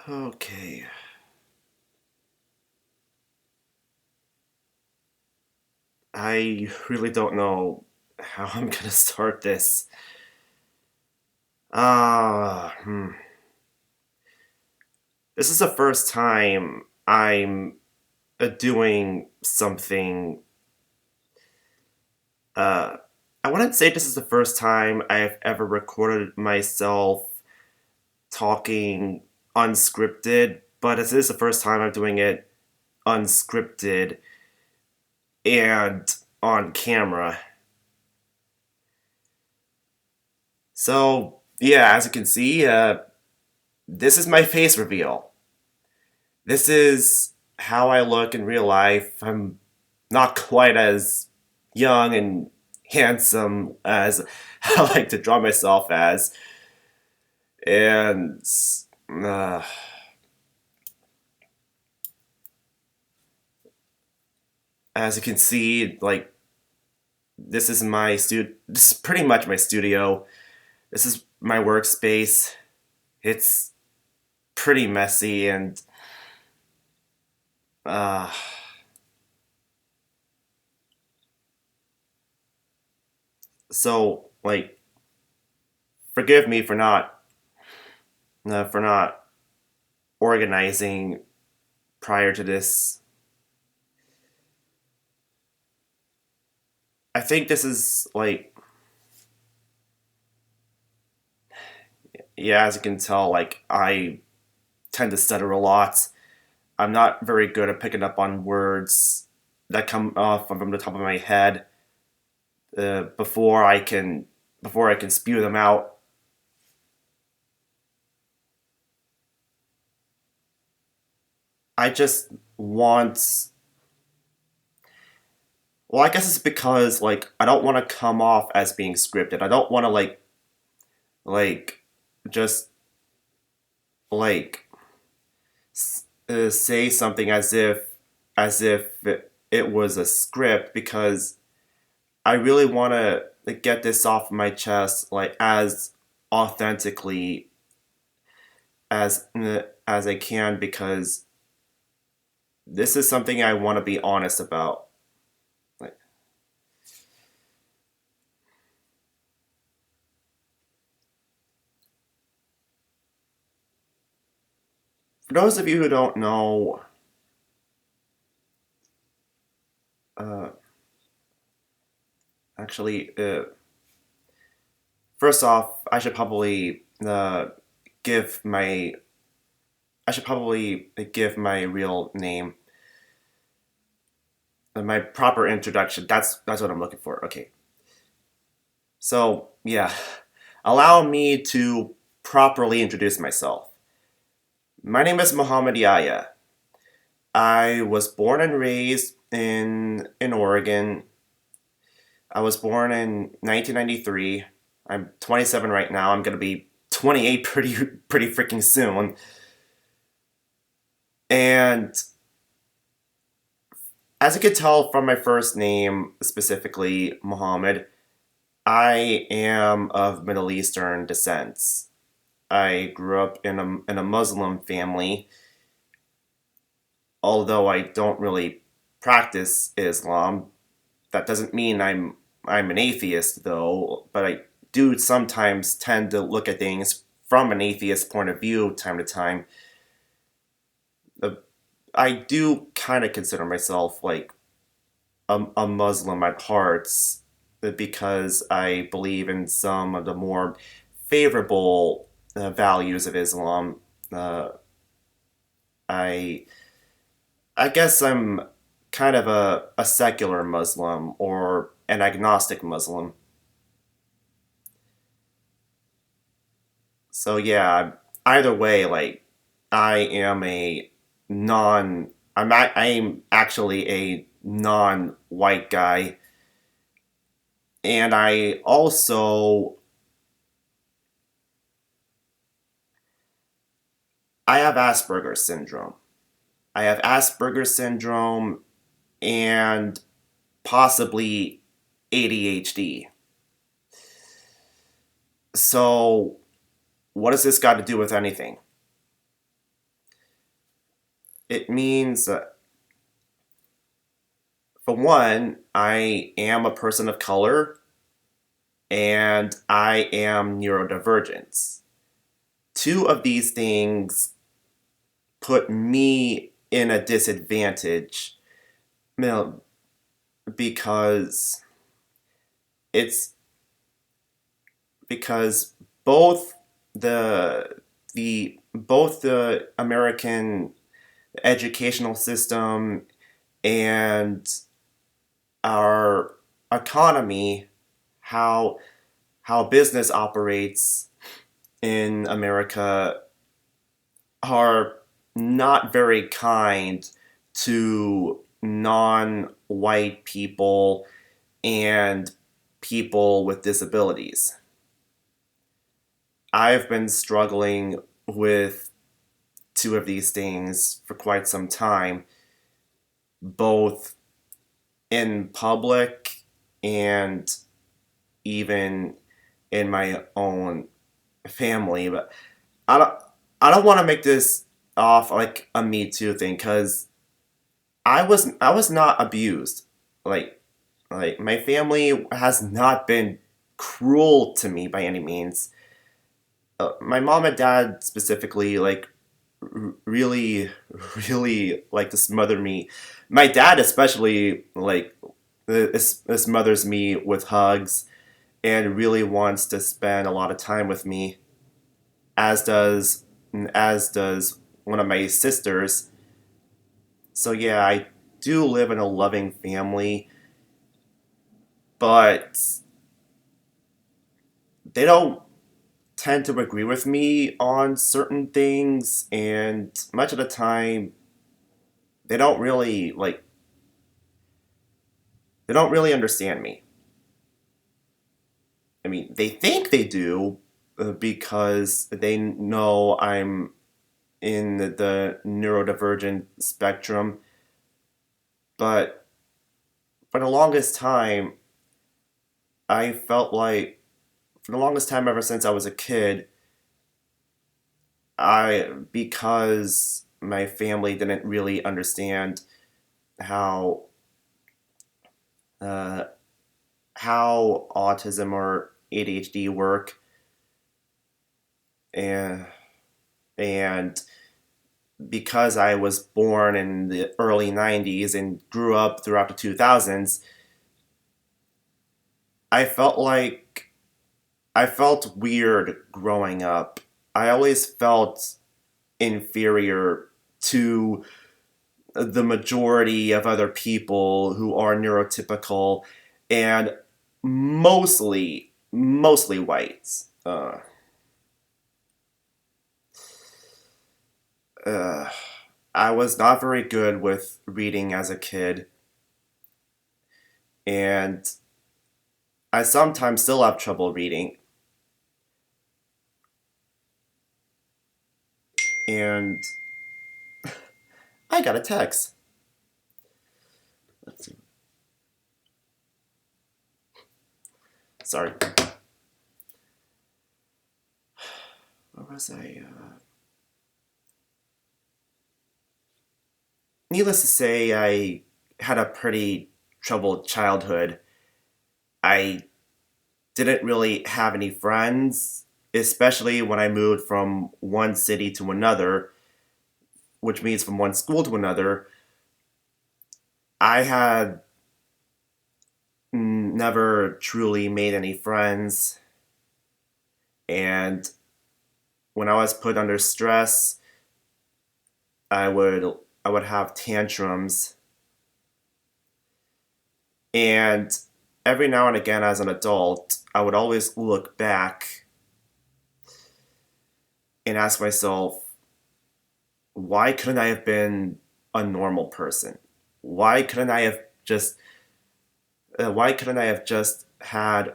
Okay. I really don't know how I'm gonna start this. Ah, This is the first time I'm doing something. Uh, I wouldn't say this is the first time I've ever recorded myself talking unscripted, but this is the first time I'm doing it unscripted and on camera. So, yeah, as you can see, this is my face reveal. This is how I look in real life. I'm not quite as young and handsome as I like to draw myself as. And uh, as you can see, like, this is pretty much my studio. This is my workspace. It's pretty messy and uh, so like forgive me for not organizing prior to this. I think this is like, yeah, as you can tell, like I tend to stutter a lot. I'm not very good at picking up on words that come off from the top of my head uh, before I can before I can spew them out. I just want. Well, I guess it's because like I don't want to come off as being scripted. I don't want to like just like say something as if it was a script because I really want to get this off my chest like as authentically as I can because this is something I want to be honest about. Like, for those of you who don't know, uh, actually, first off, give my I should probably give my real name, my proper introduction. That's what I'm looking for. Okay, so yeah, allow me to properly introduce myself. My name is Muhammad Yahya. I was born and raised in Oregon. I was born in 1993. I'm 27 right now. I'm gonna be 28 pretty freaking soon. And as you can tell from my first name, specifically Muhammad, I am of Middle Eastern descent. I grew up in a Muslim family, although I don't really practice Islam. That doesn't mean I'm an atheist though, but I do sometimes tend to look at things from an atheist point of view time to time. Uh, I do kind of consider myself like a Muslim at heart because I believe in some of the more favorable values of Islam. Uh, I I guess I'm kind of a secular Muslim or an agnostic Muslim. So yeah, either way, like I am a I'm actually a non-white guy, and I have Asperger's syndrome. I have Asperger's syndrome and possibly ADHD. So what does this got to do with anything? it means for one, I am a person of color and I am neurodivergent. Two of these things put me in a disadvantage, you know, because it's because both the American educational system and our economy, how business operates in America, are not very kind to non-white people and people with disabilities. I've been struggling with two of these things for quite some time, both in public and even in my own family. But I don't I don't want to make this off like a Me Too thing, because I was not abused. Like my family has not been cruel to me by any means. My mom and dad specifically, like, really really like to smother me. My dad especially, like, smothers me with hugs and really wants to spend a lot of time with me, as does one of my sisters. So yeah, I do live in a loving family, but they don't tend to agree with me on certain things, and much of the time they don't really like they don't really understand me. I mean, they think they do, because they know I'm in the neurodivergent spectrum, but for the longest time, I felt like, for the longest time ever since I was a kid, because my family didn't really understand how uh, how autism or ADHD work, and and because I was born in the early 90s and grew up throughout the 2000s, I felt like I felt weird growing up. I always felt inferior to the majority of other people who are neurotypical, and mostly whites. Uh, I was not very good with reading as a kid, and I sometimes still have trouble reading. And I got a text. Let's see. Sorry. What was I? Needless to say, I had a pretty troubled childhood. I didn't really have any friends, especially when I moved from one city to another, which means from one school to another. I had never truly made any friends, and when I was put under stress, I would I would have tantrums, and every now and again as an adult, I would always look back and ask myself, why couldn't I have been a normal person? Why couldn't I have just why couldn't I have just had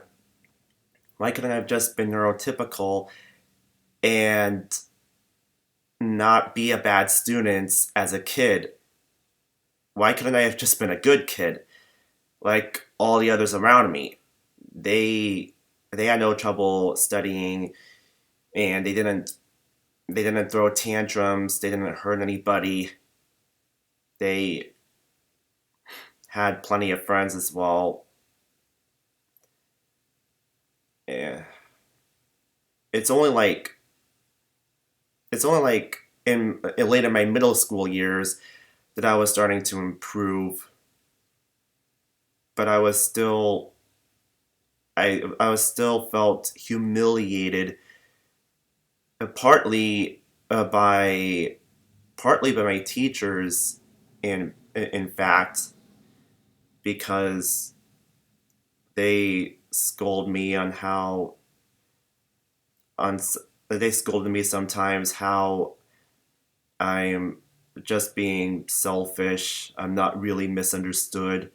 why couldn't I have just been neurotypical and not be a bad student as a kid? Why couldn't I have just been a good kid like all the others around me? They they had no trouble studying, and they didn't throw tantrums, they didn't hurt anybody. They had plenty of friends as well. Yeah. It's only like it's only like in later my middle school years that I was starting to improve, but I was still felt humiliated, uh, partly uh, by partly by my teachers, in fact, because they scold me on how on they scolded me sometimes how I'm just being selfish. I'm not really misunderstood.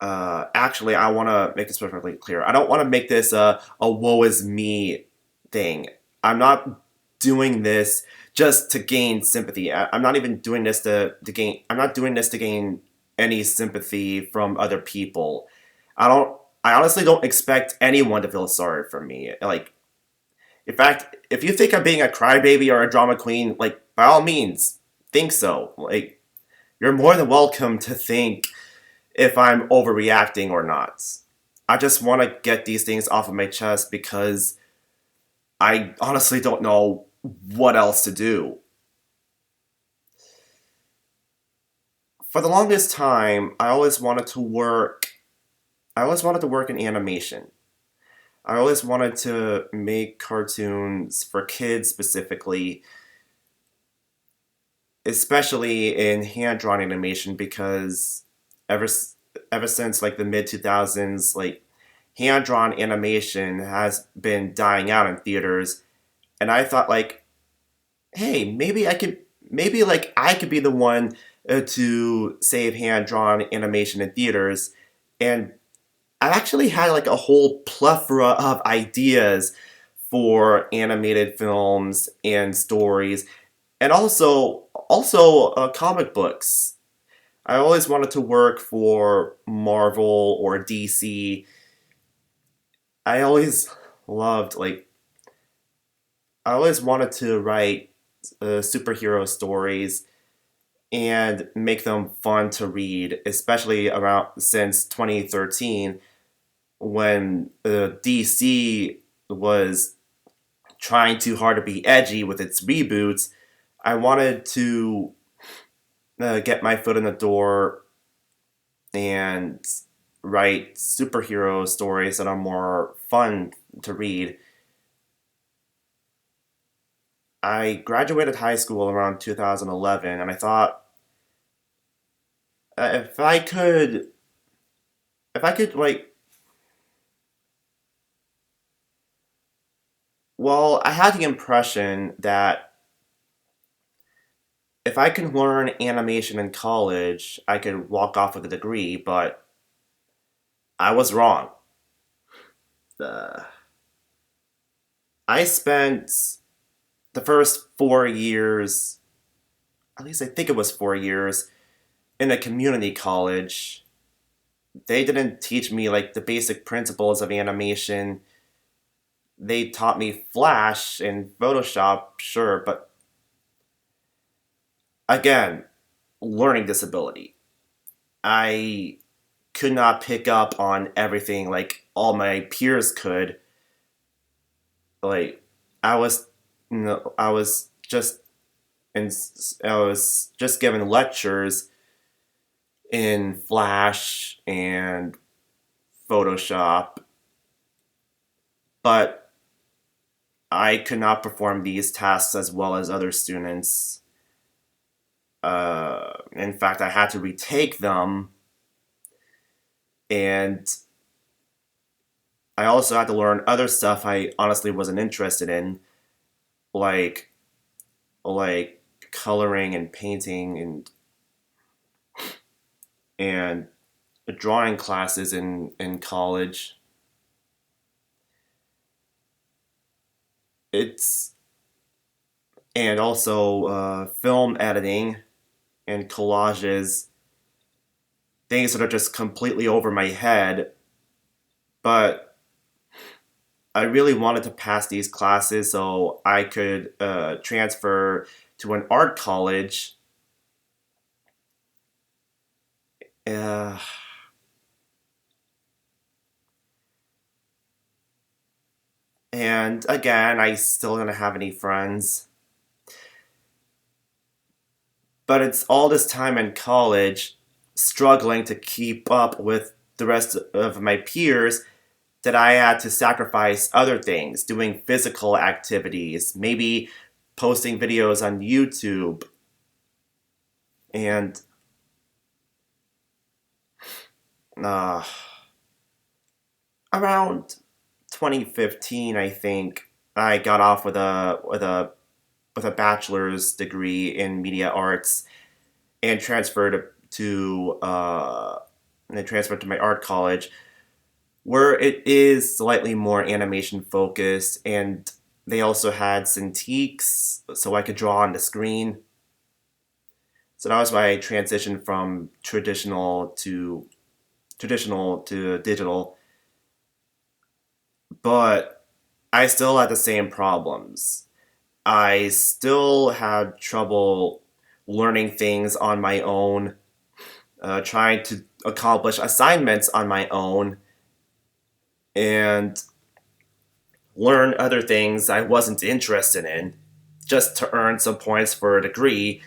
Actually, I want to make this perfectly clear. I don't want to make this a woe is me thing. I'm not doing this just to gain sympathy. I'm not even doing this to gain. I'm not doing this to gain any sympathy from other people. I don't. I honestly don't expect anyone to feel sorry for me. Like, in fact, if you think I'm being a crybaby or a drama queen, like by all means, think so. Like, you're more than welcome to think if I'm overreacting or not. I just want to get these things off of my chest because I honestly don't know what else to do. For the longest time, I always wanted to work in animation. I always wanted to make cartoons for kids specifically, especially in hand-drawn animation because ever ever since like the mid 2000s, like hand-drawn animation has been dying out in theaters, and I thought like, hey, maybe like I could be the one to save hand-drawn animation in theaters, and I actually had like a whole plethora of ideas for animated films and stories, and also comic books. I always wanted to work for Marvel or DC. I always loved like I always wanted to write superhero stories and make them fun to read, especially around since 2013 when DC was trying too hard to be edgy with its reboots. I wanted to get my foot in the door and write superhero stories that are more fun to read. I graduated high school around 2011, and I thought if I could like, well, I had the impression that if I could learn animation in college, I could walk off with a degree, but I was wrong. Uh, I spent the first 4 years, at least I think it was 4 years, in a community college. They didn't teach me like the basic principles of animation. They taught me Flash and Photoshop, sure, but again, learning disability. I could not pick up on everything like all my peers could. Like I was, I was just in, I was just given lectures in Flash and Photoshop, but I could not perform these tasks as well as other students. In fact, I had to retake them, and I also had to learn other stuff I honestly wasn't interested in, like like coloring and painting and drawing classes in college. It's and also film editing and collages, things that are just completely over my head. But I really wanted to pass these classes so I could transfer to an art college. Uh, and again, I still don't have any friends. But it's all this time in college struggling to keep up with the rest of my peers that I had to sacrifice other things, doing physical activities, maybe posting videos on YouTube. And uh, around 2015, I think I got off with a bachelor's degree in media arts and transferred to my art college, where it is slightly more animation focused, and they also had Cintiqs, so I could draw on the screen. So that was why I transitioned from traditional to digital. But I still had the same problems. I still had trouble learning things on my own, trying to accomplish assignments on my own, and learn other things I wasn't interested in just to earn some points for a degree.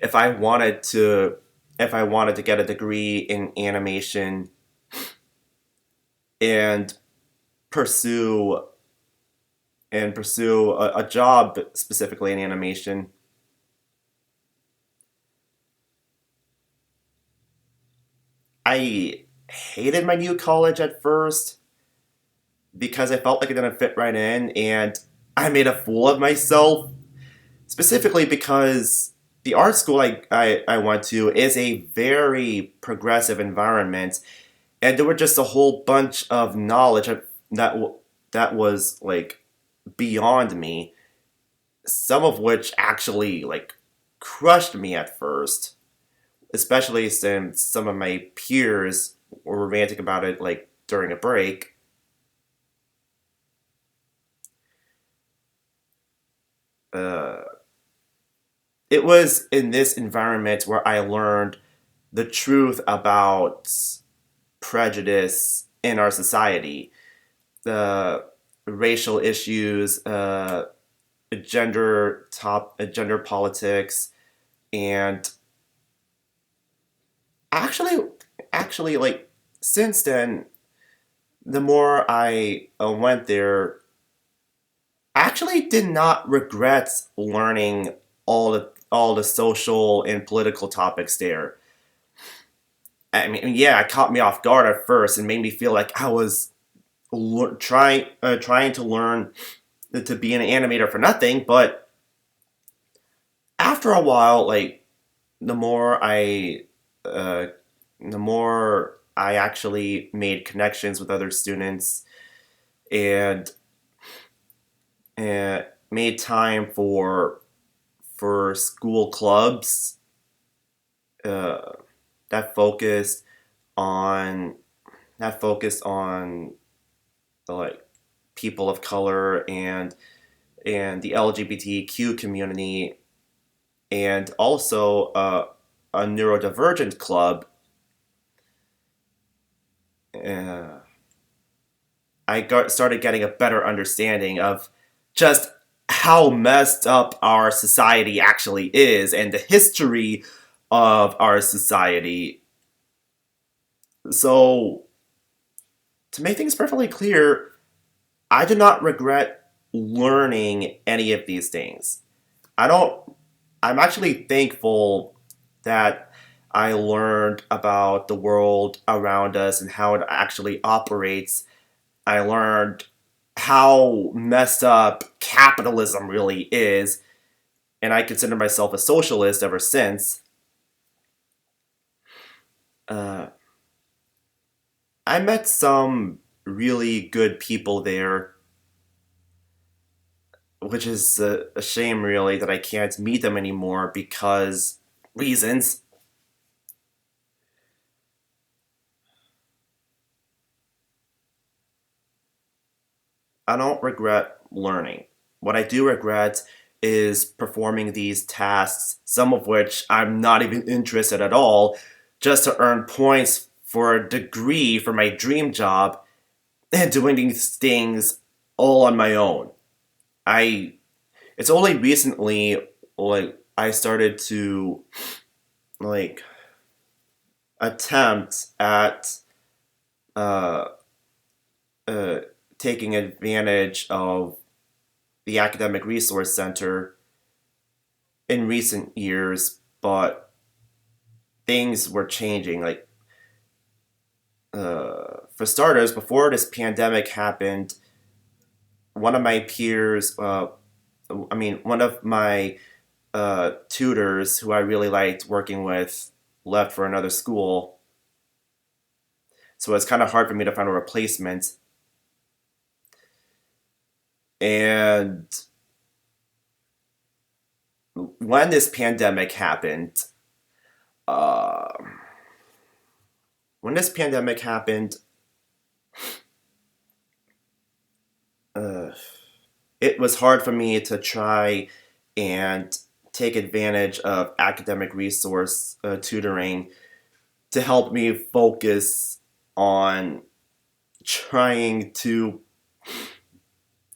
If I wanted to if I wanted to get a degree in animation and pursue pursue a job specifically in animation, I hated my new college at first because I felt like it didn't fit right in, and I made a fool of myself, specifically because the art school I went to is a very progressive environment, and there were just a whole bunch of knowledge that was like beyond me, some of which actually like crushed me at first, especially since some of my peers were romantic about it like during a break. Uh, it was in this environment where I learned the truth about prejudice in our society, the racial issues, gender politics, and actually, like since then, the more I went there, I actually did not regret learning all the social and political topics there. I mean, yeah, it caught me off guard at first and made me feel like I was trying to learn to be an animator for nothing. But after a while, like the more I uh, the more I actually made connections with other students and made time for school clubs uh, that focused on that focused on like people of color and the LGBTQ community, and also a neurodivergent club. Uh, started getting a better understanding of just how messed up our society actually is and the history of our society. So, to make things perfectly clear, I do not regret learning any of these things. I don't, I'm actually thankful that I learned about the world around us and how it actually operates. I learned how messed up capitalism really is, and I consider myself a socialist ever since. Uh, I met some really good people there, which is a shame, really, that I can't meet them anymore because reasons. I don't regret learning. What I do regret is performing these tasks, some of which I'm not even interested at all, just to earn points for a degree for my dream job, and doing these things all on my own. I it's only recently like I started to like attempt at uh, uh, taking advantage of the Academic Resource Center in recent years, but things were changing. For starters, before this pandemic happened, one of my peers, one of my tutors who I really liked working with left for another school, so it's kind of hard for me to find a replacement. And when this pandemic happened, uh, when this pandemic happened, uh, it was hard for me to try and take advantage of academic resource tutoring to help me focus on trying to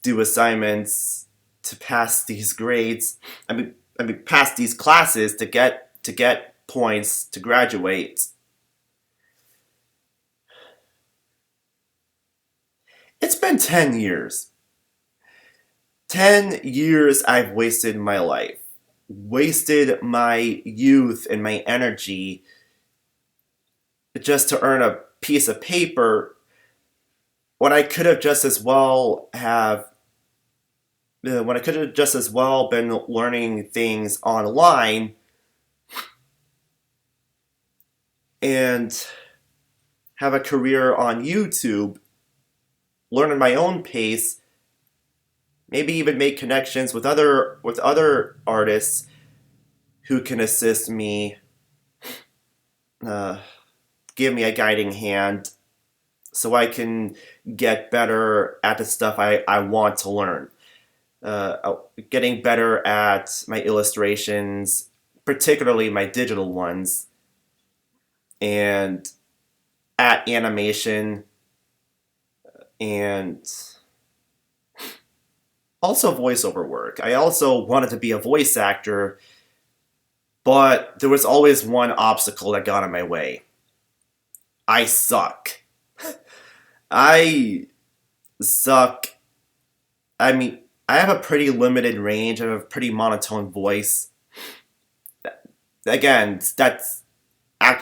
do assignments to pass these grades. Pass these classes to get points to graduate. It's been 10 years. 10 years I've wasted my life, wasted my youth and my energy just to earn a piece of paper when I could have just as well been learning things online and have a career on YouTube, learn at my own pace, maybe even make connections with other artists who can assist me, uh, give me a guiding hand, so I can get better at the stuff I want to learn. Getting better at my illustrations, particularly my digital ones, and at animation, and also voiceover work. I also wanted to be a voice actor, but there was always one obstacle that got in my way. I suck. I suck. I have a pretty limited range. I have a pretty monotone voice. Again, that's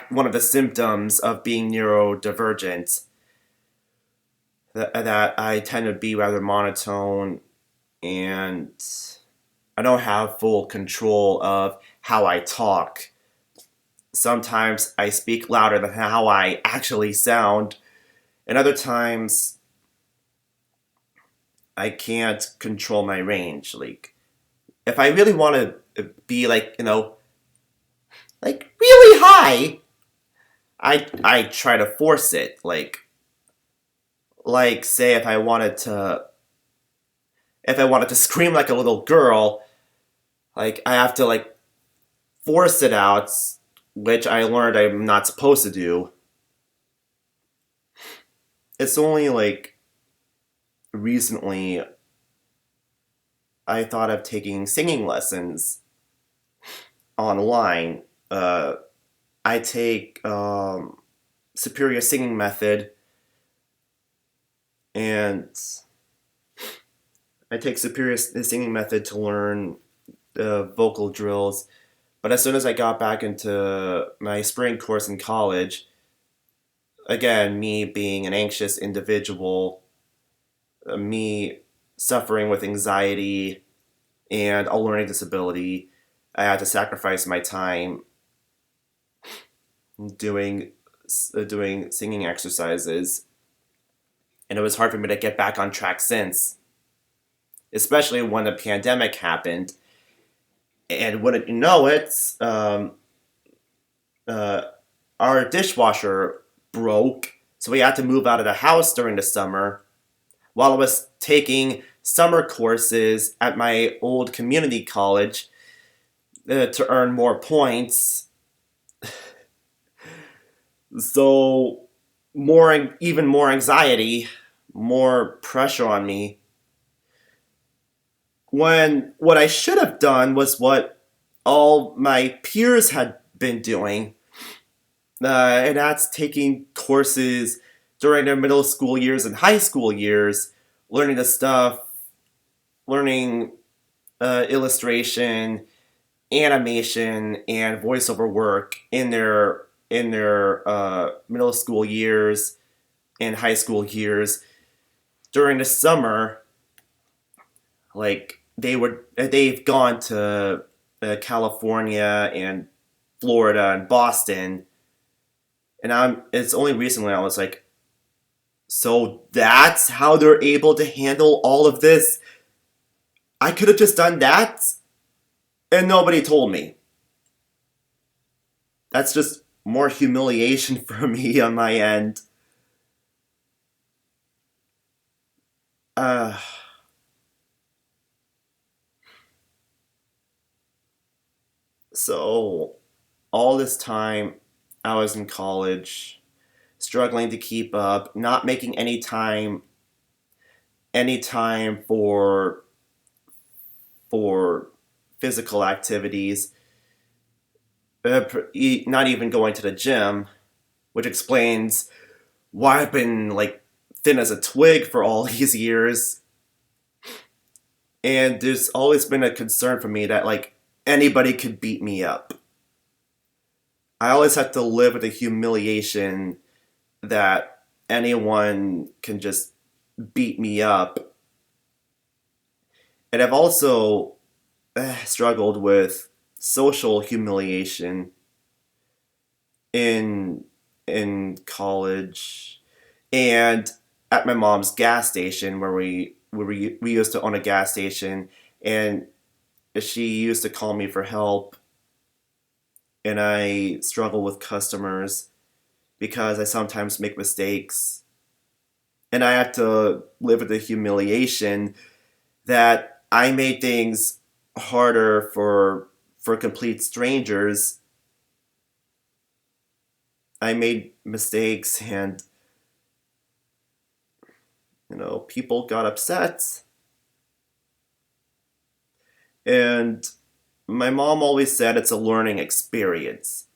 one of the symptoms of being neurodivergent. That I tend to be rather monotone, and I don't have full control of how I talk. Sometimes I speak louder than how I actually sound, and other times I can't control my range. Like, if I really want to be really high, I try to force it. Like say if I wanted to scream like a little girl, like I have to force it out, which I learned I'm not supposed to do. It's only recently I thought of taking singing lessons online. I take Superior Singing Method, and I take Superior Singing Method to learn vocal drills. But as soon as I got back into my spring course in college, again, me being an anxious individual, me suffering with anxiety and a learning disability, I had to sacrifice my time doing singing exercises, and it was hard for me to get back on track since, especially when the pandemic happened. And wouldn't you know it, uh, our dishwasher broke, so we had to move out of the house during the summer while I was taking summer courses at my old community college to earn more points. So even more anxiety, more pressure on me. When what I should have done was what all my peers had been doing, and that's taking courses during their middle school years and high school years, learning the stuff, learning illustration, animation, and voiceover work in their middle school years and high school years. During the summer, like they've gone to California and Florida and Boston, and it's only recently I was like, so that's how they're able to handle all of this. I could have just done that, and nobody told me. That's just more humiliation for me on my end. Uh, so all this time I was in college, struggling to keep up, not making any time for physical activities, not even going to the gym, which explains why I've been like thin as a twig for all these years. And there's always been a concern for me that like anybody could beat me up. I always have to live with the humiliation that anyone can just beat me up. And I've also struggled with social humiliation in college and at my mom's gas station we used to own a gas station, and she used to call me for help, and I struggle with customers because I sometimes make mistakes, and I have to live with the humiliation that I made things harder for complete strangers. I made mistakes, and people got upset. And my mom always said it's a learning experience.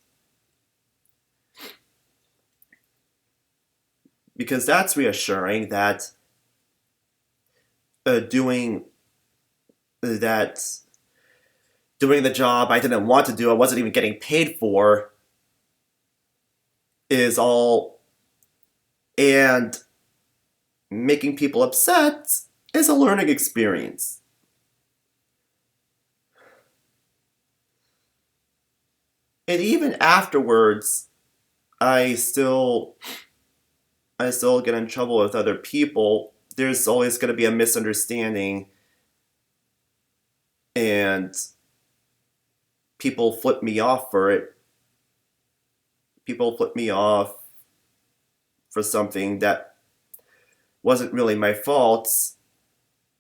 Because that's reassuring that doing that doing the job I didn't want to do, I wasn't even getting paid for, is all, and making people upset is a learning experience. And even afterwards, I still get in trouble with other people. There's always going to be a misunderstanding, and people flip me off for it. People flip me off for something that wasn't really my fault,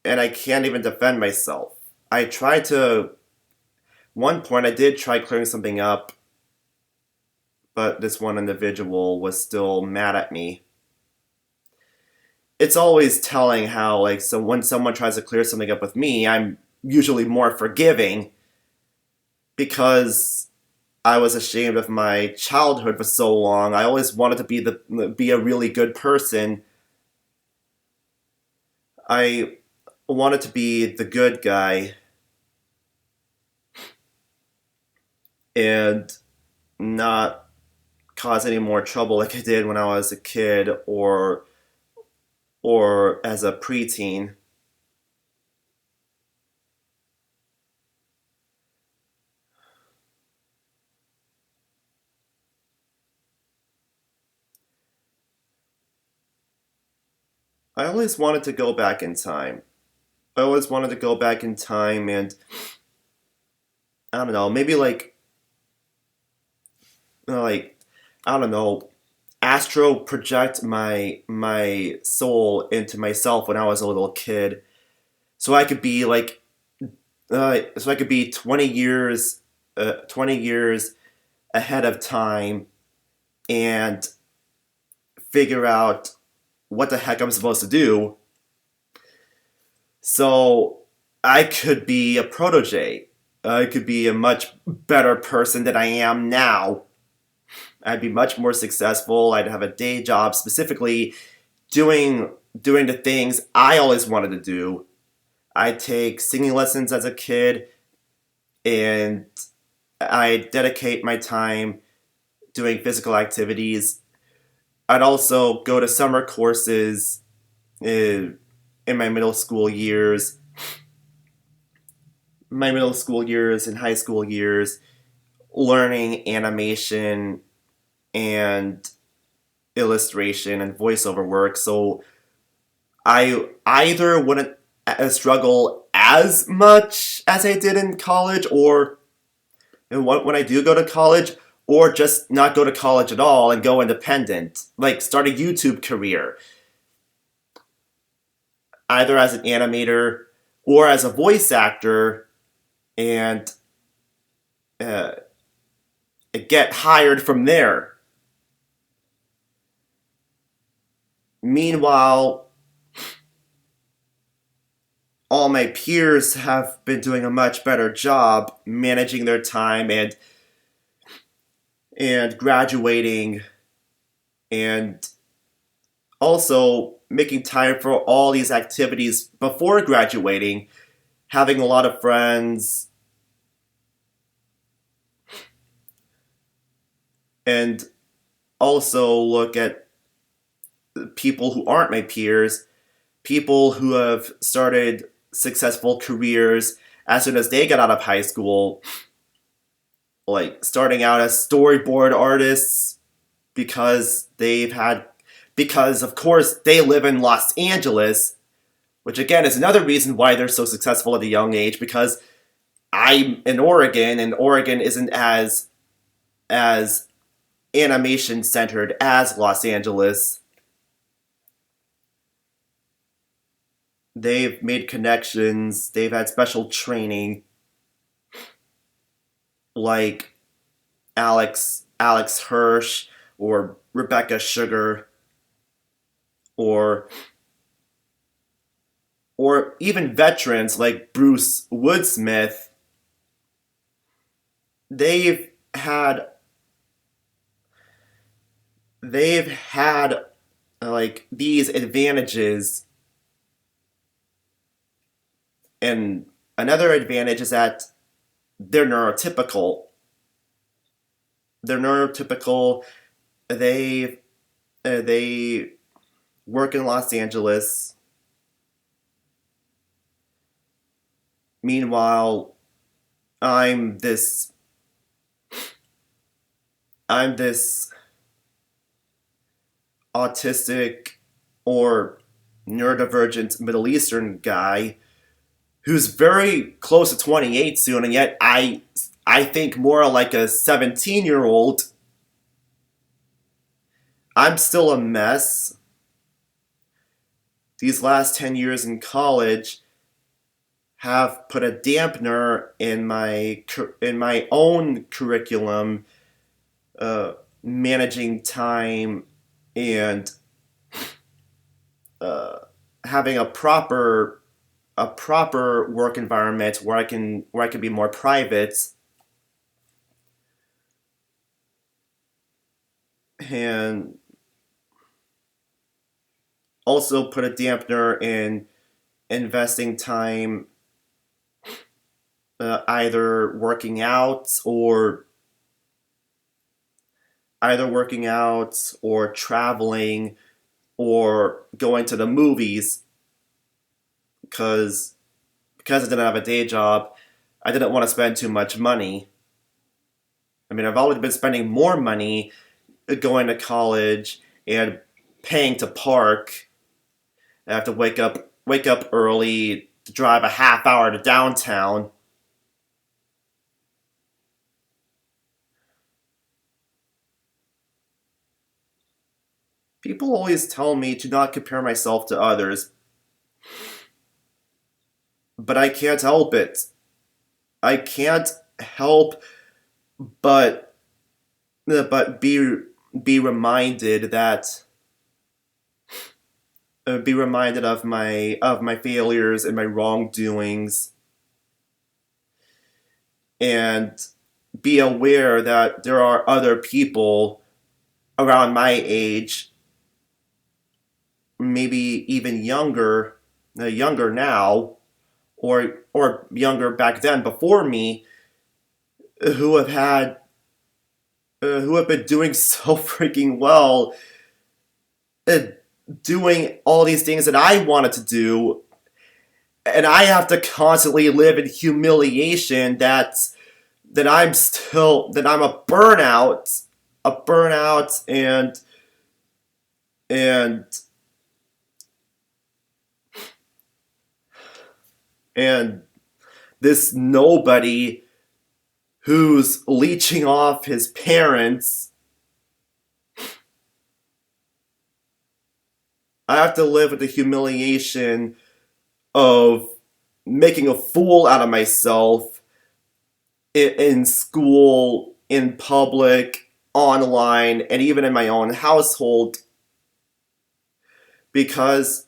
and I can't even defend myself. I tried to, one point I did try clearing something up, but this one individual was still mad at me. It's always telling how, like, so when someone tries to clear something up with me, I'm usually more forgiving because I was ashamed of my childhood for so long. I always wanted to be a really good person. I wanted to be the good guy and not cause any more trouble like I did when I was a kid or as a preteen. I always wanted to go back in time. I always wanted to go back in time and I don't know, maybe like I don't know, astro project my soul into myself when I was a little kid so I could be like so I could be 20 years ahead of time and figure out what the heck I'm supposed to do. So I could be a protege. I could be a much better person than I am now. I'd be much more successful. I'd have a day job specifically doing the things I always wanted to do. I take singing lessons as a kid, and I dedicate my time doing physical activities. I'd also go to summer courses in my middle school years and high school years, learning animation and illustration and voiceover work. So I either wouldn't struggle as much as I did in college, or when I do go to college, or just not go to college at all and go independent, like start a YouTube career, either as an animator or as a voice actor, and uh, get hired from there. Meanwhile, all my peers have been doing a much better job managing their time and graduating, and also making time for all these activities before graduating, having a lot of friends, and also look at people who aren't my peers, people who have started successful careers as soon as they got out of high school, like starting out as storyboard artists because of course they live in Los Angeles, which again is another reason why they're so successful at a young age, because I'm in Oregon, and Oregon isn't as animation centered as Los Angeles. They've made connections, they've had special training, like Alex Hirsch or Rebecca Sugar, or even veterans like Bruce Woodsmith. They've had they've had like these advantages, and another advantage is that they're neurotypical. They're neurotypical. They they work in Los Angeles. Meanwhile, I'm this I'm this autistic or neurodivergent Middle Eastern guy who's very close to 28 soon, and yet I think more like a 17-year-old. I'm still a mess. These last 10 years in college have put a dampener in my own curriculum, managing time and uh, having a proper work environment where I can be more private, and also put a dampener in investing time, either working out or traveling or going to the movies, because I didn't have a day job. I didn't want to spend too much money. I mean, I've already been spending more money going to college and paying to park. I have to wake up early to drive a half hour to downtown. People always tell me to not compare myself to others, but I can't help it. I can't help but be reminded that be reminded of my failures and my wrongdoings, and be aware that there are other people around my age, maybe even younger now, or younger back then before me, who have had who have been doing so freaking well, uh, doing all these things that I wanted to do, and I have to constantly live in humiliation that I'm a burnout, and and this nobody who's leeching off his parents. I have to live with the humiliation of making a fool out of myself in school, in public, online, and even in my own household, because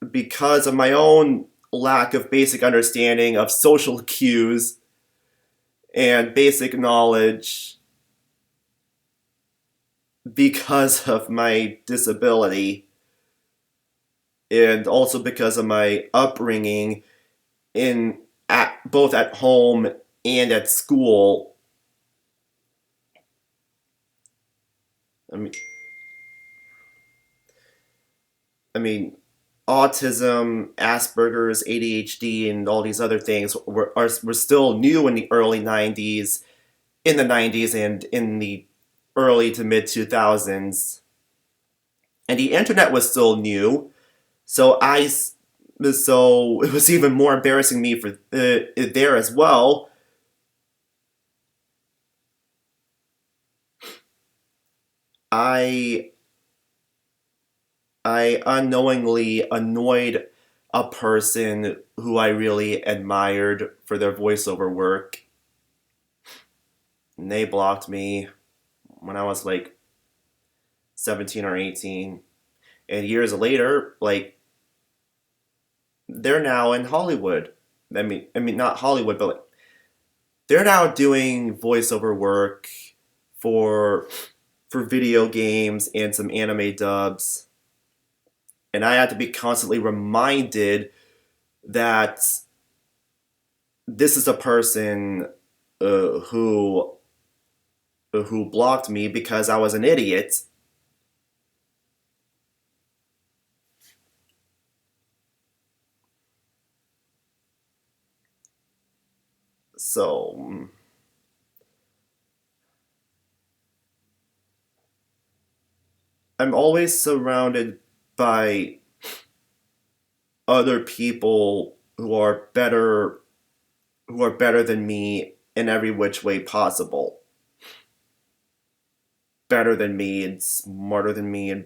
of my own lack of basic understanding of social cues and basic knowledge, because of my disability, and also because of my upbringing in both at home and at school. I mean, I mean, autism, Aspergers, ADHD, and all these other things were still new in the early '90s, and in the early to mid 2000s, and the internet was still new. So so it was even more embarrassing me for there as well. I I unknowingly annoyed a person who I really admired for their voiceover work, and they blocked me when I was like 17 or 18. And years later, like, they're now in Hollywood. I mean not Hollywood, but like, they're now doing voiceover work for video games and some anime dubs. And I had to be constantly reminded that this is a person who blocked me because I was an idiot. So I'm always surrounded by other people who are better than me in every which way possible. Better than me and smarter than me and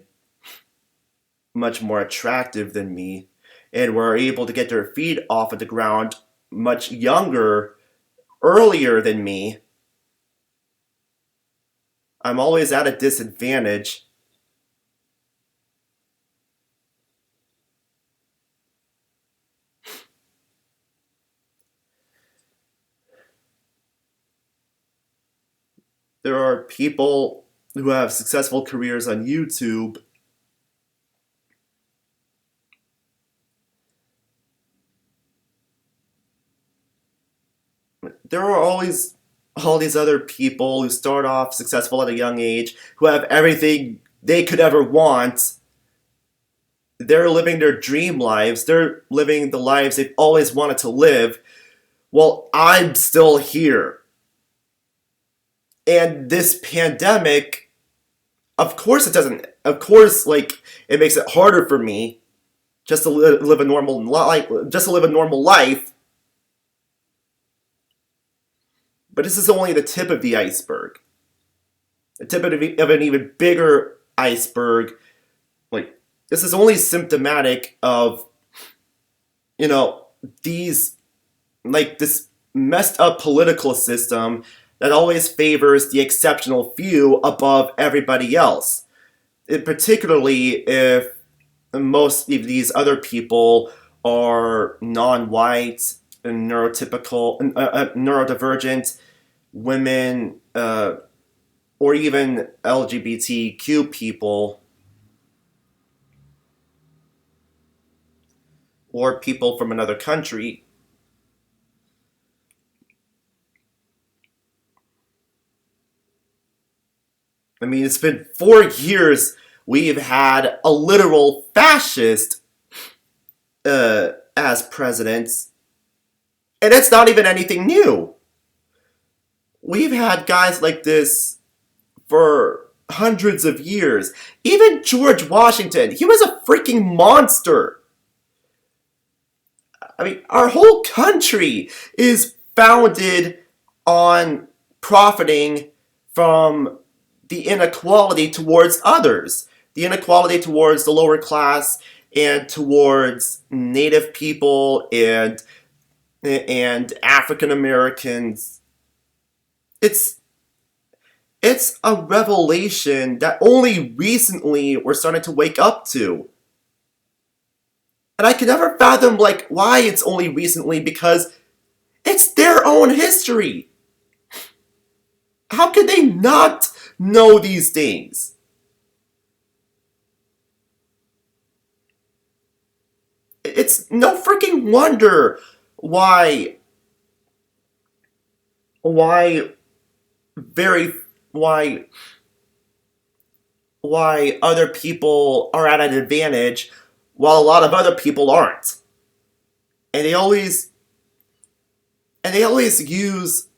much more attractive than me, and were able to get their feet off of the ground much earlier than me. I'm always at a disadvantage. There are people who have successful careers on YouTube. There are always all these other people who start off successful at a young age, who have everything they could ever want. They're living their dream lives. They're living the lives they've always wanted to live. Well, I'm still here. And this pandemic, of course it doesn't, of course, like, it makes it harder for me just to live a normal life, but this is only the tip of the iceberg. The tip of an even bigger iceberg. Like, this is only symptomatic of, you know, these like this messed up political system that always favors the exceptional few above everybody else. Particularly if most of these other people are non-white, neurotypical, neurodivergent, women, or even LGBTQ people, or people from another country. I mean, it's been 4 years we've had a literal fascist as president, and it's not even anything new. We've had guys like this for hundreds of years. Even George Washington, he was a freaking monster. I mean, our whole country is founded on profiting from the inequality towards others, the inequality towards the lower class and towards Native people and African Americans. It's it's a revelation that only recently we're starting to wake up to. And I can never fathom like why it's only recently, because it's their own history. How could they not know these things? It's no freaking wonder why why very why why other people are at an advantage while a lot of other people aren't. And they always use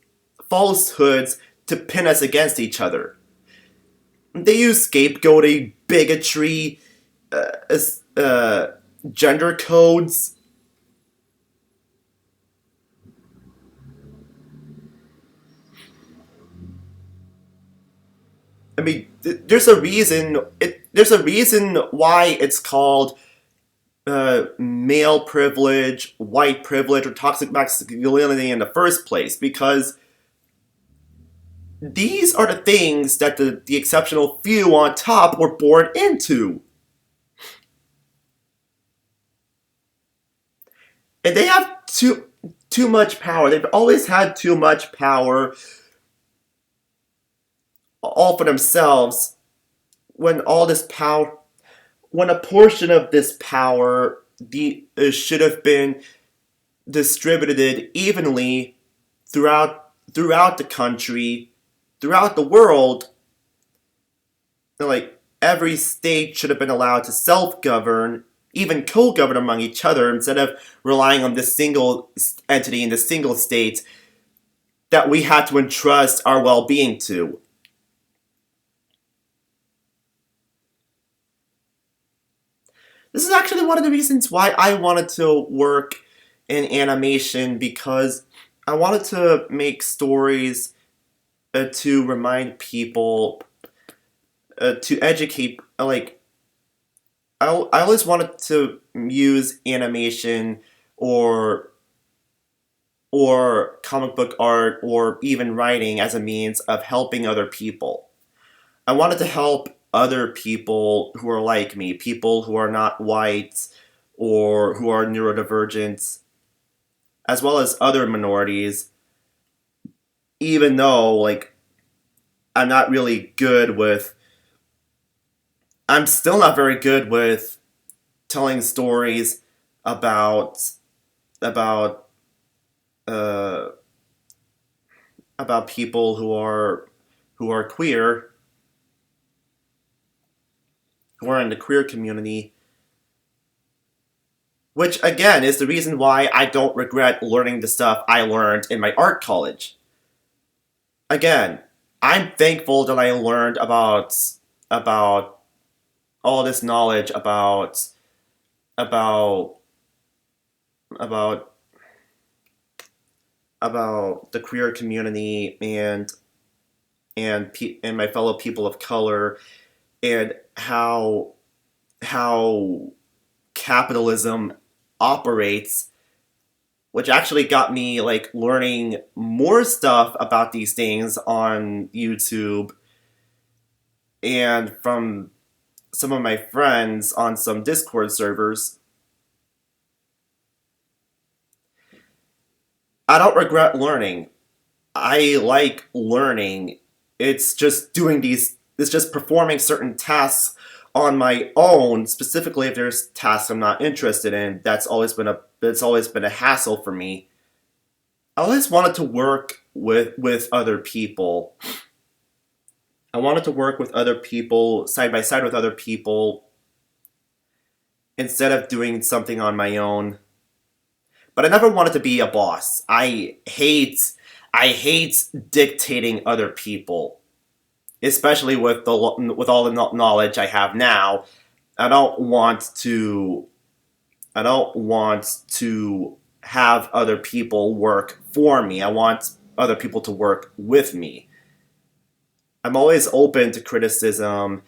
falsehoods to pin us against each other. They use scapegoating, bigotry, uh, gender codes. I mean, there's a reason. There's a reason why it's called male privilege, white privilege, or toxic masculinity in the first place, because these are the things that the exceptional few on top were born into. And they have too much power. They've always had too much power all for themselves, when all this power when a portion of this power should have been distributed evenly throughout the country, throughout the world. Like every state should have been allowed to self-govern, even co-govern among each other, instead of relying on this single entity in this single state that we had to entrust our well-being to. This is actually one of the reasons why I wanted to work in animation, because I wanted to make stories to remind people, to educate. I always wanted to use animation or comic book art or even writing as a means of helping other people. I wanted to help other people who are like me, people who are not white or who are neurodivergent, as well as other minorities, even though, like, I'm not really good with. I'm still not very good with telling stories about about uh, about people who are queer, who are in the queer community, which again is the reason why I don't regret learning the stuff I learned in my art college. Again, I'm thankful that I learned about all this knowledge about about about the queer community and my fellow people of color, and how capitalism operates which actually got me like learning more stuff about these things on YouTube and from some of my friends on some Discord servers. I don't regret learning. I like learning. It's just it's just performing certain tasks on my own, specifically if there's tasks I'm not interested in. That's always been a hassle for me. I always wanted to work with other people. I wanted to work with other people, side by side with other people, instead of doing something on my own. But I never wanted to be a boss. I hate dictating other people, especially with all the knowledge I have now. I don't want to I don't want to have other people work for me. I want other people to work with me. I'm always open to criticism.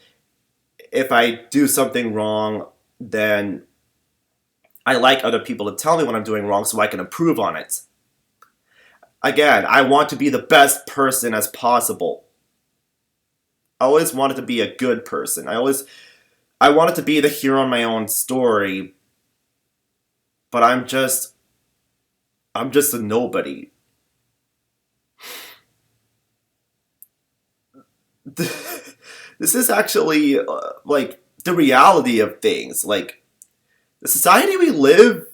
If I do something wrong, then I like other people to tell me what I'm doing wrong so I can improve on it. Again, I want to be the best person as possible. I always wanted to be a good person. I wanted to be the hero in my own story, but I'm just a nobody. This is actually like the reality of things. Like the society we live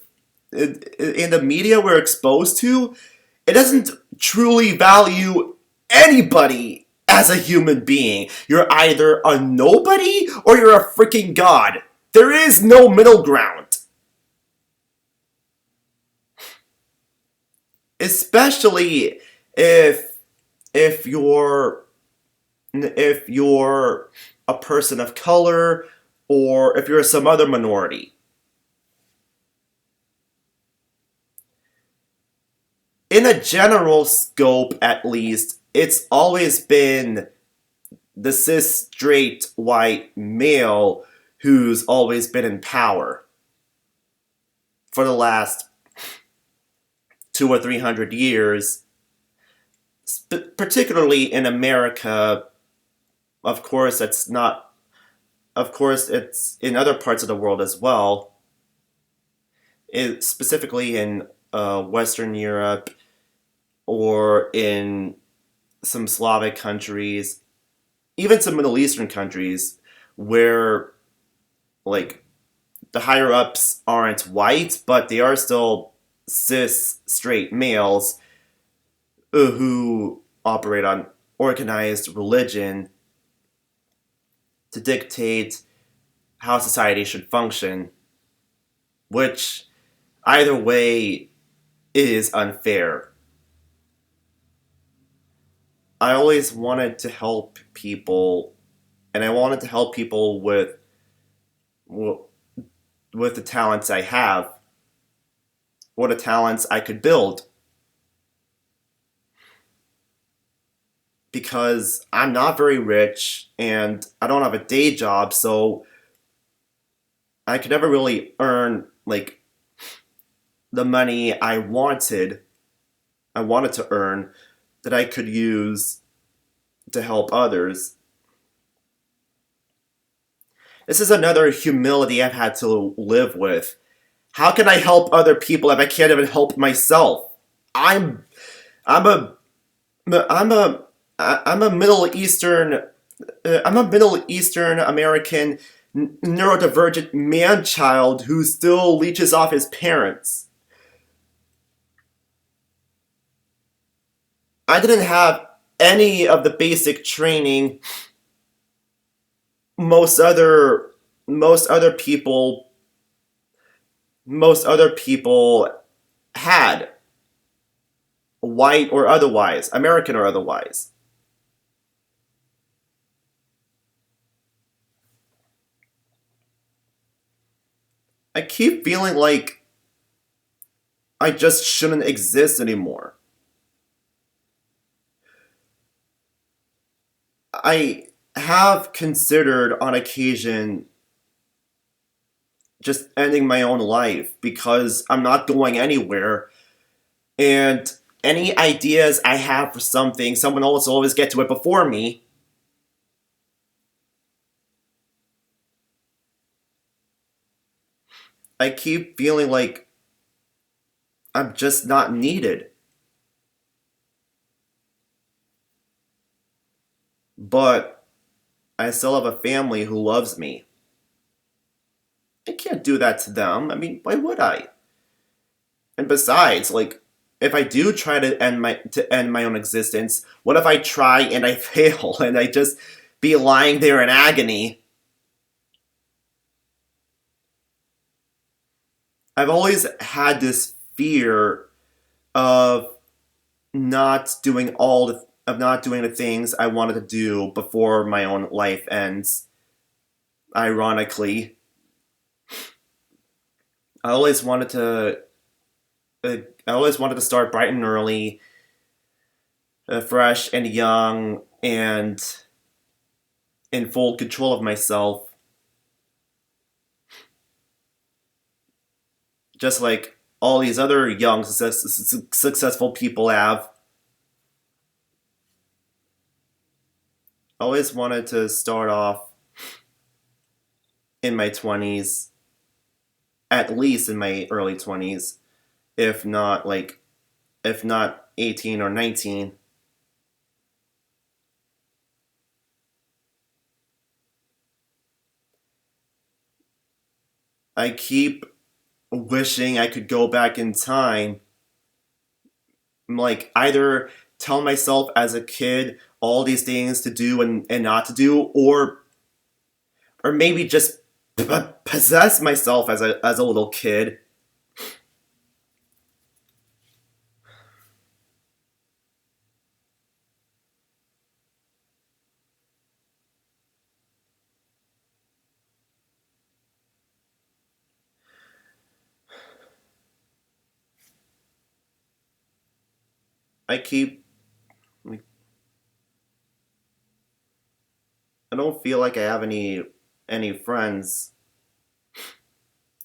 in the media we're exposed to, it doesn't truly value anybody as a human being. You're either a nobody or you're a freaking god. There is no middle ground. Especially if if you're if you're a person of color or if you're some other minority. In a general scope, at least, it's always been the cis straight white male who's always been in power for the last 200 or 300 years, particularly in America. Of course, it's not. Of course, it's in other parts of the world as well. Specifically in Western Europe or in some Slavic countries, even some Middle Eastern countries, where like the higher ups aren't white, but they are still cis straight males who operate on organized religion to dictate how society should function, which either way is unfair. I always wanted to help people, and I wanted to help people with the talents I have, or the talents I could build. Because I'm not very rich and I don't have a day job, so I could never really earn like the money I wanted to earn that I could use to help others. This is another humility I've had to live with. How can I help other people if I can't even help myself? I'm I'm a I'm a I'm a Middle Eastern I'm a Middle Eastern American neurodivergent man child who still leeches off his parents. I didn't have any of the basic training most other most other people most other people had, white or otherwise, American or otherwise. I keep feeling like I just shouldn't exist anymore. I have considered on occasion just ending my own life because I'm not going anywhere. And any ideas I have for something, someone else will always get to it before me. I keep feeling like I'm just not needed. But I still have a family who loves me. I can't do that to them. I mean, why would I? And besides, like, if I do try to end my own existence, what if I try and I fail and I just be lying there in agony? I've always had this fear of not doing the things I wanted to do before my own life ends. Ironically, I always wanted to I always wanted to start bright and early, fresh and young, and in full control of myself, just like all these other young successful people have. I always wanted to start off in my 20s, at least in my early 20s, if not like if not 18 or 19. I keep wishing I could go back in time, like either tell myself as a kid all these things to do and not to do, or maybe just possess myself as a little kid. I keep like, I don't feel like I have any friends,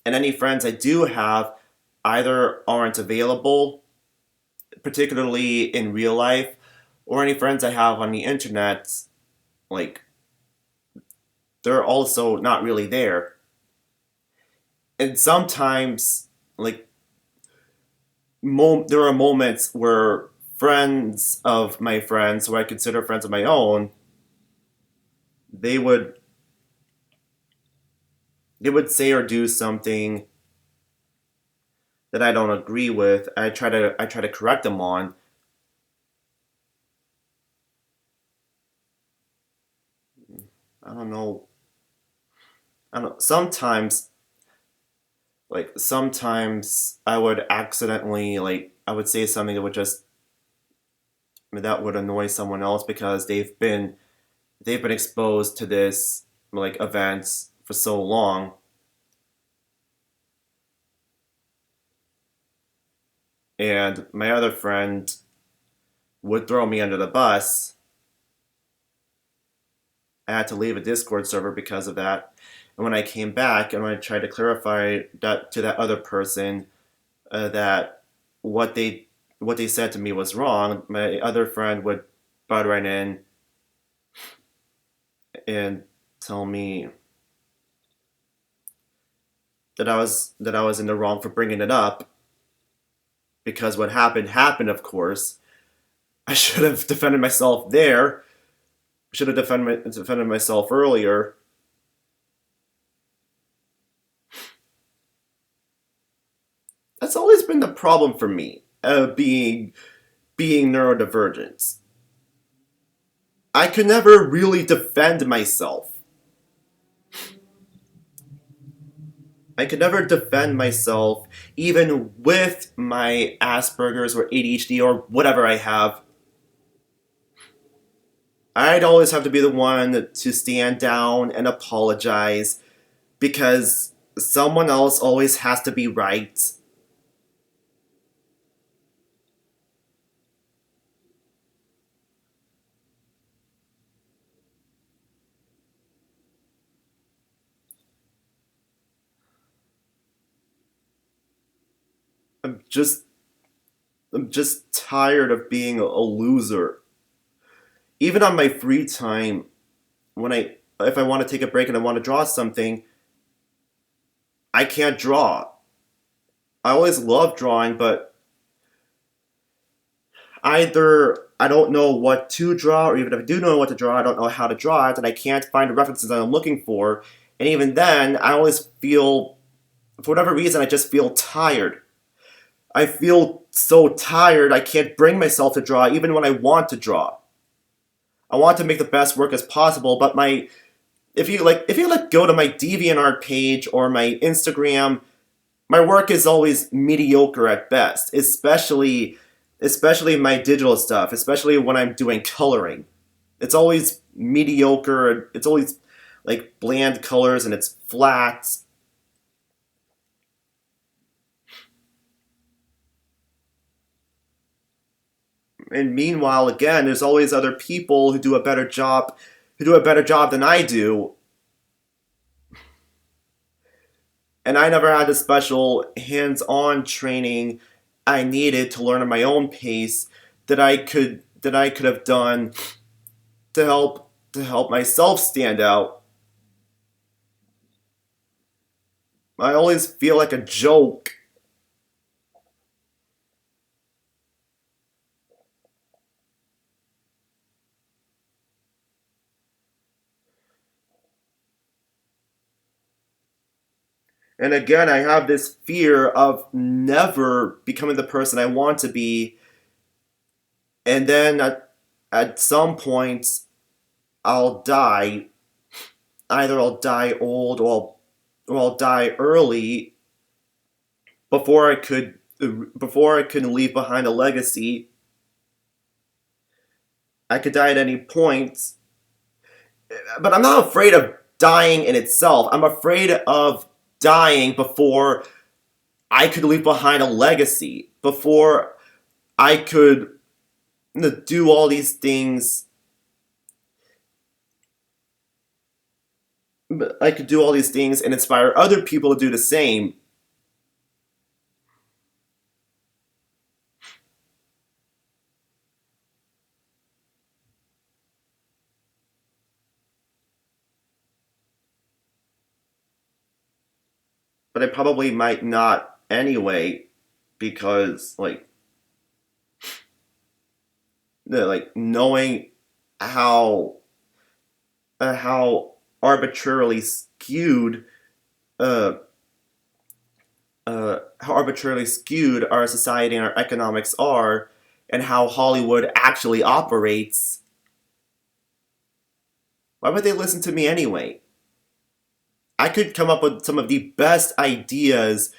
and any friends I do have either aren't available, particularly in real life, or any friends I have on the internet, like they're also not really there. And sometimes, like there are moments where friends of my friends, who I consider friends of my own, they would they would say or do something that I don't agree with. I try to correct them on. I don't know. I don't. Sometimes I would accidentally, like, I would say something that would annoy someone else because they've been exposed to this like events for so long, and my other friend would throw me under the bus. I had to leave a Discord server because of that. And when I came back and when I tried to clarify that to that other person, that what they what they said to me was wrong, my other friend would butt right in and tell me that I was in the wrong for bringing it up because what happened happened. Of course, I should have defended myself there. Should have defended myself earlier. That's always been the problem for me, being neurodivergent. I could never really defend myself. I could never defend myself, even with my Aspergers or ADHD or whatever I have. I'd always have to be the one to stand down and apologize because someone else always has to be right. I'm just I'm just tired of being a loser. Even on my free time, when I if I want to take a break and I want to draw something, I can't draw. I always love drawing, but either I don't know what to draw, or even if I do know what to draw, I don't know how to draw it, and I can't find the references that I'm looking for. And even then, I always feel, for whatever reason, I just feel tired. I feel so tired, I can't bring myself to draw, even when I want to draw. I want to make the best work as possible, but my if you go to my DeviantArt page or my Instagram, my work is always mediocre at best, especially my digital stuff, especially when I'm doing coloring. It's always mediocre. It's always like bland colors and it's flat. And meanwhile, again, there's always other people who do a better job than I do, and I never had the special hands-on training I needed to learn at my own pace that I could have done to help myself stand out. I always feel like a joke. And again, I have this fear of never becoming the person I want to be, and then at some point I'll die. Either I'll die old or I'll die early before I could before I could leave behind a legacy. I could die at any point, but I'm not afraid of dying in itself. I'm afraid of dying before I could leave behind a legacy, before I could do all these things. I could do all these things and inspire other people to do the same. But I probably might not anyway, because like knowing how how arbitrarily skewed uh, how arbitrarily skewed our society and our economics are, and how Hollywood actually operates. Why would they listen to me anyway? I could come up with some of the best ideas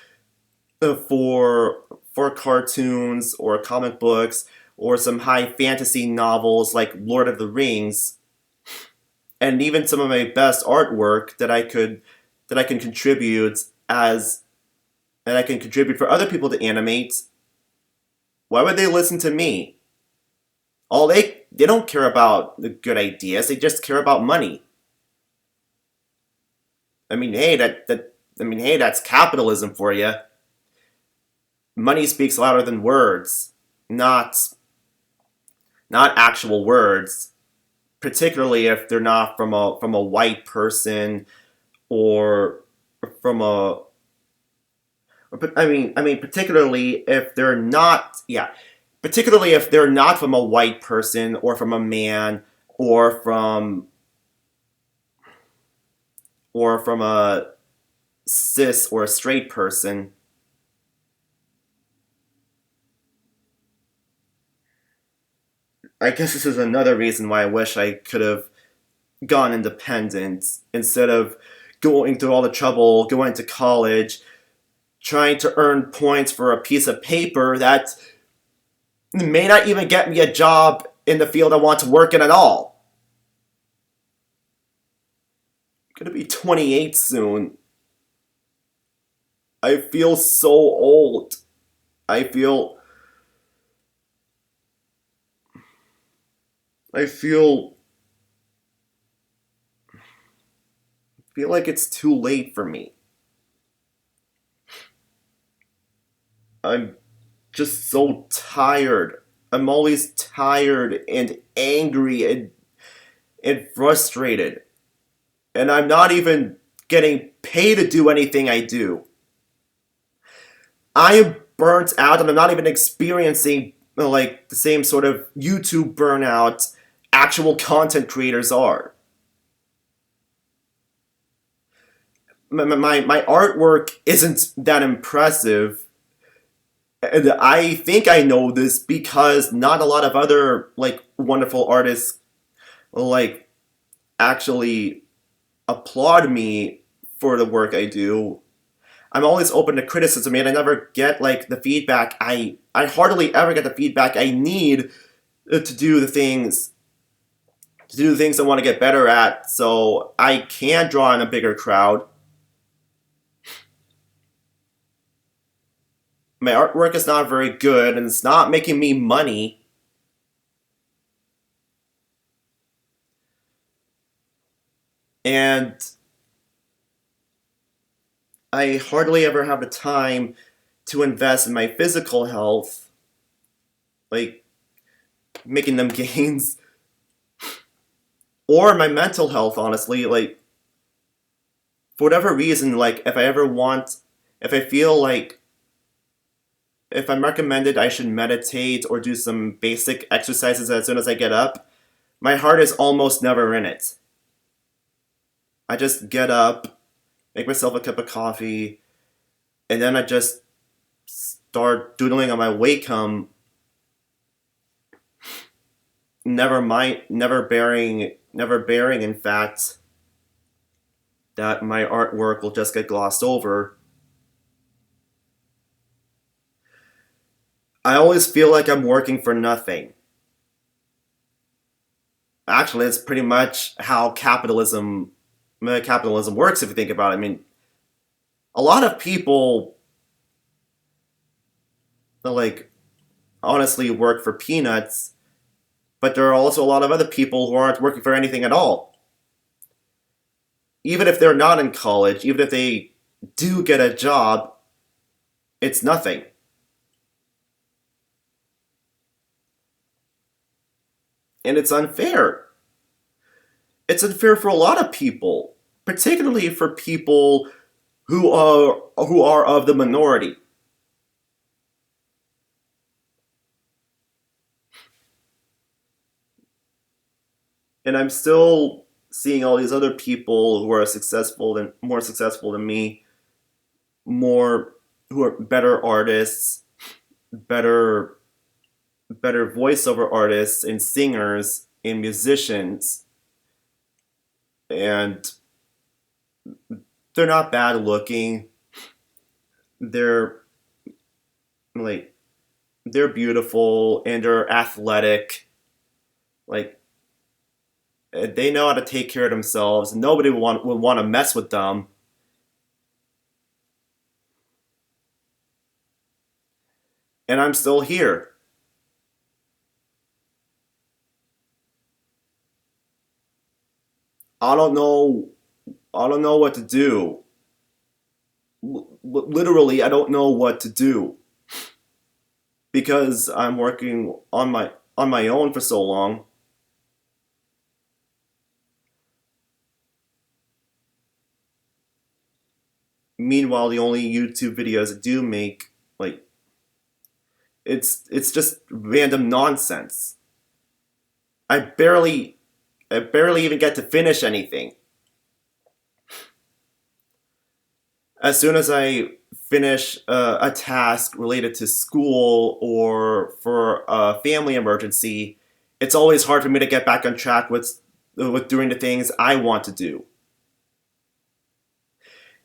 for cartoons or comic books or some high fantasy novels like Lord of the Rings, and even some of my best artwork that I can contribute as and I can contribute for other people to animate. Why would they listen to me? All they don't care about the good ideas. They just care about money. I mean, hey, hey, that's capitalism for you. Money speaks louder than words, not not actual words, particularly if they're not from a white person or from a particularly if they're not, yeah, particularly if they're not from a white person or from a man or from a cis or a straight person. I guess this is another reason why I wish I could have gone independent instead of going through all the trouble, going to college, trying to earn points for a piece of paper that may not even get me a job in the field I want to work in at all. I'm gonna be 28 soon. I feel so old. I feel I feel like it's too late for me. I'm just so tired. I'm always tired and angry and frustrated. And I'm not even getting paid to do anything I do. I am burnt out and I'm not even experiencing like the same sort of YouTube burnout actual content creators are. My artwork isn't that impressive. And I think I know this because not a lot of other like wonderful artists like actually applaud me for the work I do. I'm always open to criticism and I never get like the feedback I hardly ever get the feedback I need to do the things I want to get better at so I can draw in a bigger crowd. My artwork is not very good and it's not making me money. And I hardly ever have the time to invest in my physical health, like making them gains, or my mental health, honestly. Like, for whatever reason, like, if I feel like, if I'm recommended I should meditate or do some basic exercises as soon as I get up, my heart is almost never in it. I just get up, make myself a cup of coffee, and then I just start doodling on my Wacom, never bearing, in fact, that my artwork will just get glossed over. I always feel like I'm working for nothing. Actually, it's pretty much how capitalism works if you think about it. I mean, a lot of people like honestly work for peanuts, but there are also a lot of other people who aren't working for anything at all. Even if they're not in college, even if they do get a job, it's nothing. And it's unfair. It's unfair for a lot of people, particularly for people who are of the minority. And I'm still seeing all these other people who are more successful than me, more who are better artists, better voiceover artists and singers and musicians, and they're not bad looking. They're like they're beautiful and they're athletic. Like they know how to take care of themselves. Nobody would want to mess with them. And I'm still here. I don't know. I don't know what to do. Literally, I don't know what to do because I'm working on my own for so long. Meanwhile, the only YouTube videos I do make, like, it's just random nonsense. I barely I barely even get to finish anything. As soon as I finish a task related to school or for a family emergency, it's always hard for me to get back on track with doing the things I want to do.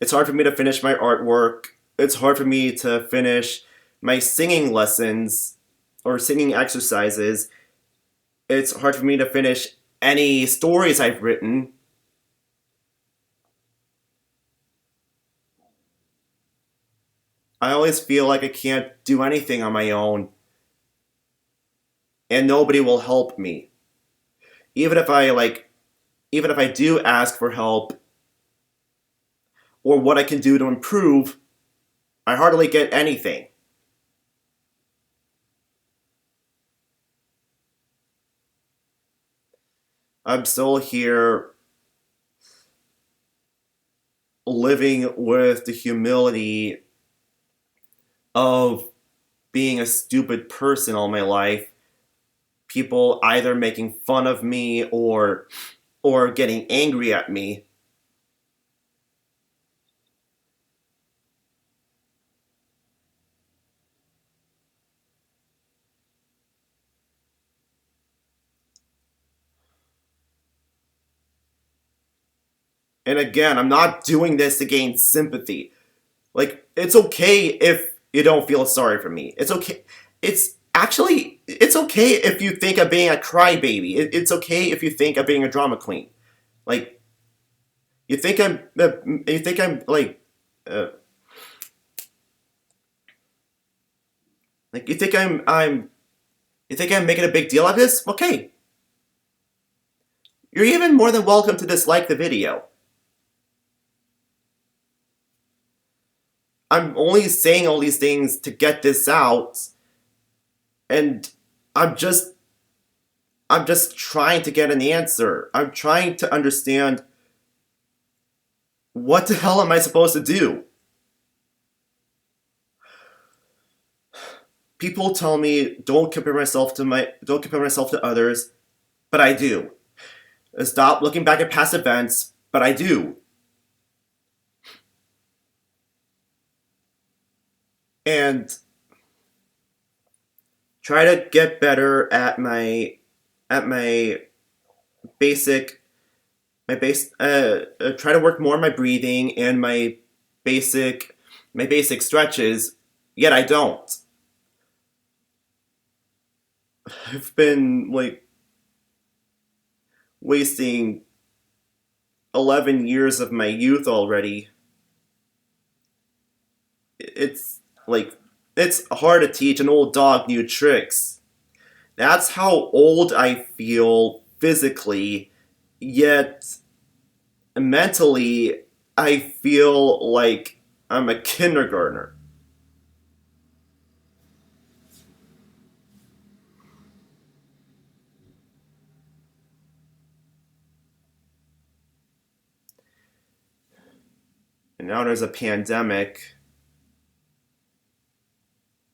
It's hard for me to finish my artwork. It's hard for me to finish my singing lessons or singing exercises. It's hard for me to finish any stories I've written. I always feel like I can't do anything on my own, and nobody will help me. Even if I like, even if I do ask for help or what I can do to improve, I hardly get anything. I'm still here living with the humility of being a stupid person all my life. People either making fun of me or getting angry at me. And again, I'm not doing this to gain sympathy. Like, it's okay if you don't feel sorry for me. It's okay. It's okay if you think I'm being a crybaby. It's okay if you think I'm being a drama queen. Like, you think I'm uh, like you think I'm making a big deal of this? Okay, you're even more than welcome to dislike the video. I'm only saying all these things to get this out, and I'm just I'm just trying to get an answer. I'm trying to understand what the hell am I supposed to do? People tell me don't compare myself to others, but I do. Stop looking back at past events, but I do. And try to get better at my basic my base try to work more on my breathing and basic my basic stretches, yet I don't. I've been like wasting 11 years of my youth already. It's like it's hard to teach an old dog new tricks. That's how old I feel physically, yet mentally I feel like I'm a kindergartner. And now there's a pandemic.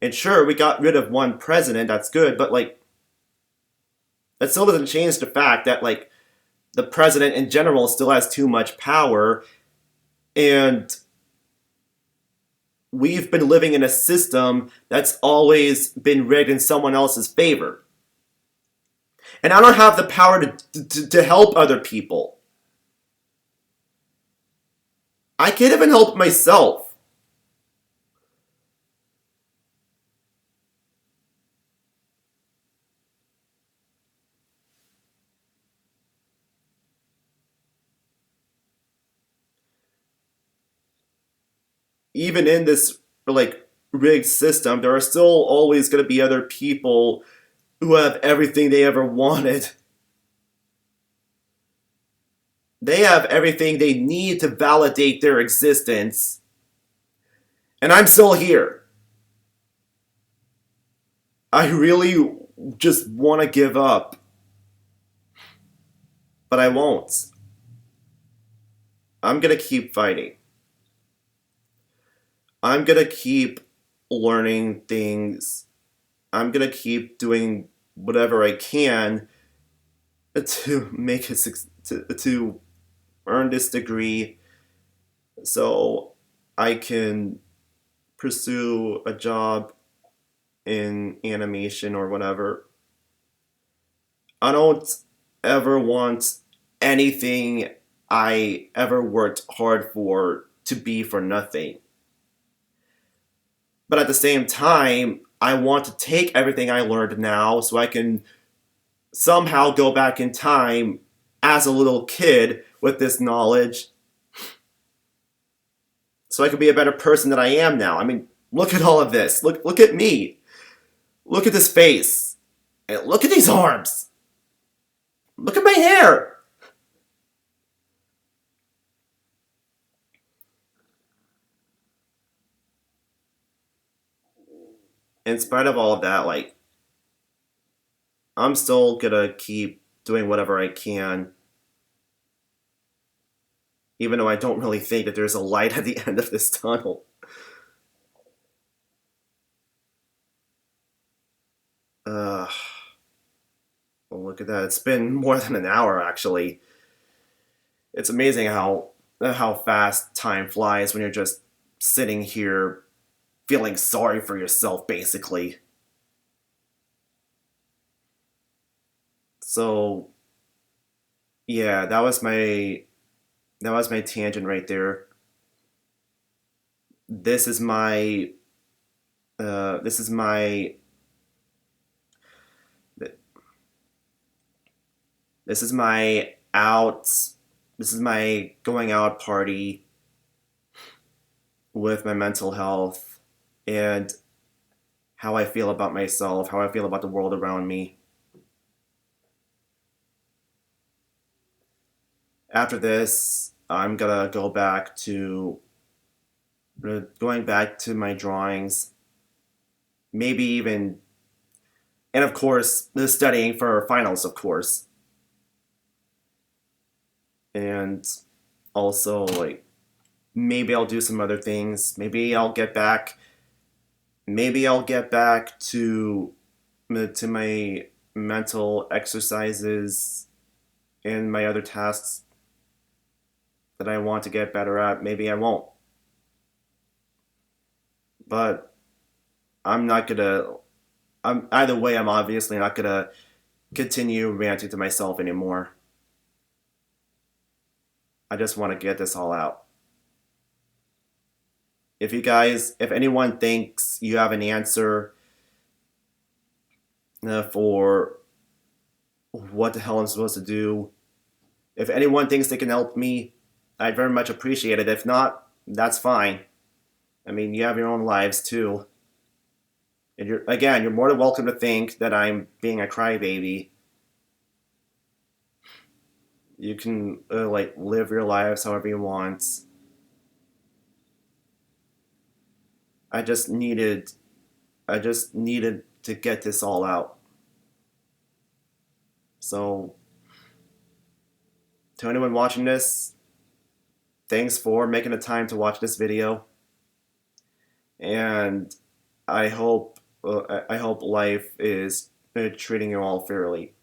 And sure, we got rid of one president, that's good, but like that still doesn't change the fact that like the president in general still has too much power, and we've been living in a system that's always been rigged in someone else's favor. And I don't have the power to help other people. I can't even help myself. Even in this like rigged system, there are still always going to be other people who have everything they ever wanted. They have everything they need to validate their existence. And I'm still here. I really just want to give up, but I won't. I'm going to keep fighting. I'm going to keep learning things. I'm going to keep doing whatever I can to make it to earn this degree so I can pursue a job in animation or whatever. I don't ever want anything I ever worked hard for to be for nothing. But at the same time, I want to take everything I learned now so I can somehow go back in time as a little kid with this knowledge so I could be a better person than I am now. I mean, look at all of this. Look at me. Look at this face. And look at these arms. Look at my hair. In spite of all of that, like, I'm still gonna keep doing whatever I can, even though I don't really think that there's a light at the end of this tunnel. Uh, well, look at that. It's been more than an hour, actually. It's amazing how fast time flies when you're just sitting here feeling sorry for yourself, basically. So yeah, that was my tangent right there. This is my this is my this is my out this is my going out party with my mental health and how I feel about myself, how I feel about the world around me. After this, I'm gonna go back to going back to my drawings, maybe even, and of course, the studying for finals, of course, and also like maybe I'll do some other things. Maybe I'll get back to my mental exercises and my other tasks that I want to get better at. Maybe I won't. But I'm not gonna I'm either way I'm obviously not gonna continue ranting to myself anymore. I just want to get this all out. If anyone thinks you have an answer for what the hell I'm supposed to do, if anyone thinks they can help me, I'd very much appreciate it. If not, that's fine. I mean, you have your own lives too. And you're more than welcome to think that I'm being a crybaby. You can like live your lives however you want. I just needed I just needed to get this all out. So, to anyone watching this, thanks for making the time to watch this video, and I hope life is treating you all fairly.